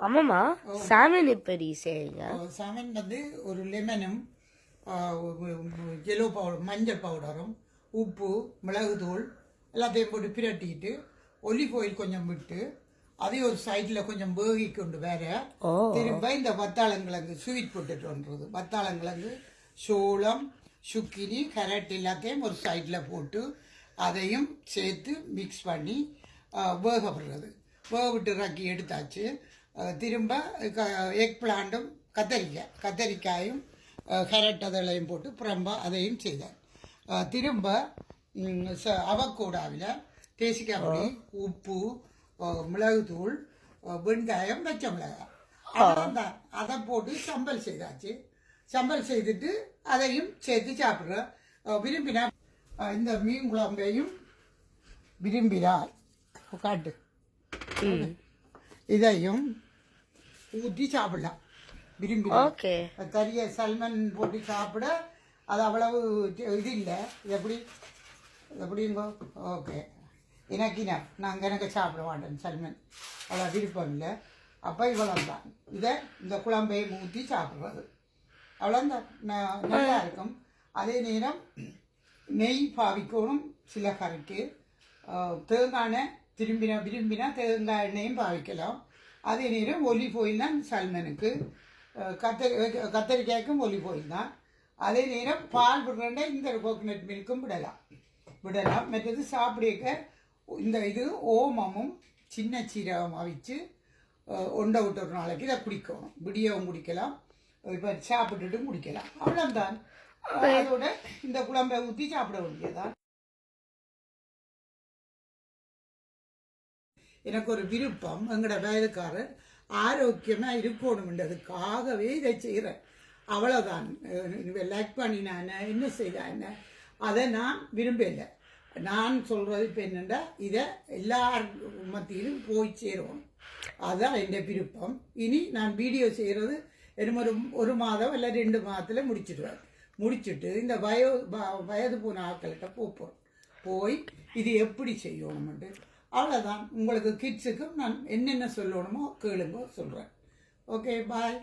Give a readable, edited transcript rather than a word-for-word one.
அம்மாமா சாமன் எப்படி செய்யுங்க? சாமன் வந்து ஒரு லெமனும் எல்லோ பவுடர் மஞ்சள் பவுடரும் உப்பு மிளகுத்தூள் எல்லாத்தையும் போட்டு பிரட்டிட்டு ஒலிவ் ஆயில் கொஞ்சம் விட்டு அதையும் ஒரு சைடில் கொஞ்சம் வேகி கொண்டு வேற திரும்ப இந்த வத்தாளங்கிழங்கு ஸ்வீட் போட்டுட்டுன்றது வத்தாளங்கிழங்கு சோளம் சுக்கினி கேரட் எல்லாத்தையும் ஒரு சைடில் போட்டு அதையும் சேர்த்து மிக்ஸ் பண்ணி வேகப்படுறது வேக விட்டு ரக்கி எடுத்தாச்சு. திரும்ப எக் பிளாண்டும் கத்தரிக்காயும் கேரட் அதெல்லாம் போட்டு புறம்பா அதையும் செய்தேன். திரும்ப அவக்கூடாவில் தேசிக்காய் பொடி உப்பு மிளகுத்தூள் வெங்காயம் பச்சை மிளகாய் அவ்வளோதான். அதை போட்டு சம்பல் செய்தாச்சு. சம்பல் செய்துட்டு அதையும் சேர்த்து சாப்பிட்றோம். விரும்பினா இந்த மீன் குழம்பையும் விரும்பினார் காட்டு இதையும் ஊற்றி சாப்பிடலாம். விரும்பி கறியை சல்மன் போட்டு சாப்பிட அது அவ்வளவு இது இல்லை. இது எப்படிங்கோ ஓகே எனக்கினா நாங்கள் எனக்கு சாப்பிட மாட்டேன் சல்மன் அவ்வளோ விருப்பம் இல்லை. அப்போ இவ்வளோதான். இதை இந்த குழம்பையும் ஊற்றி சாப்பிட்றது அவ்வளோதான் நல்லா இருக்கும். அதே நேரம் நெய் பாவிக்கணும் சில கறிக்கு. தேங்காய் விரும்பினா தேங்காய் எண்ணெயும் பாவிக்கலாம். அதே நேரம் ஒலிவ் ஆயில் தான் சல்மனுக்கு. கத்தரிக்காய்க்கும் ஒலிவ் ஆயில் தான். அதே நேரம் பால் விடுறேன்டா இந்த கோகனட் மில்க்கும் விடலாம். மற்றது சாப்பிட இந்த இது ஓமமும் சின்ன சீரகம் அவிச்சு ஒண்டை விட்டு ஒரு நாளைக்கு இதை குடிக்கணும். விடியவும் குடிக்கலாம், இப்போ சாப்பிட்டுட்டும் குடிக்கலாம். அவ்வளோதான். அதோட இந்த குழம்பை ஊற்றி சாப்பிட வேண்டியதான். எனக்கு ஒரு விருப்பம், எங்களோட வயதுக்காரர் ஆரோக்கியமாக இருக்கணும்ன்றதுக்காகவே இதை செய்கிறேன். அவ்வளோதான். லைக் பண்ணினான என்ன செய்தான அதை நான் விரும்பலை. நான் சொல்கிறது இப்போ என்னென்னா இதை எல்லார் மத்தியிலும் போய் சேருவோம். அதுதான் என் விருப்பம். இனி நான் வீடியோ செய்கிறது என்ன ஒரு மாதம் இல்லை 2 மாதத்தில் முடிச்சுட்டு இந்த வயது போன ஆட்கள்கிட்ட போய் இது எப்படி செய்யணும்ட்டு அவ்வளோதான். உங்களுக்கு கிட்ஸுக்கும் நான் என்னென்ன சொல்லணுமோ கேளுங்க சொல்கிறேன். Okay bye.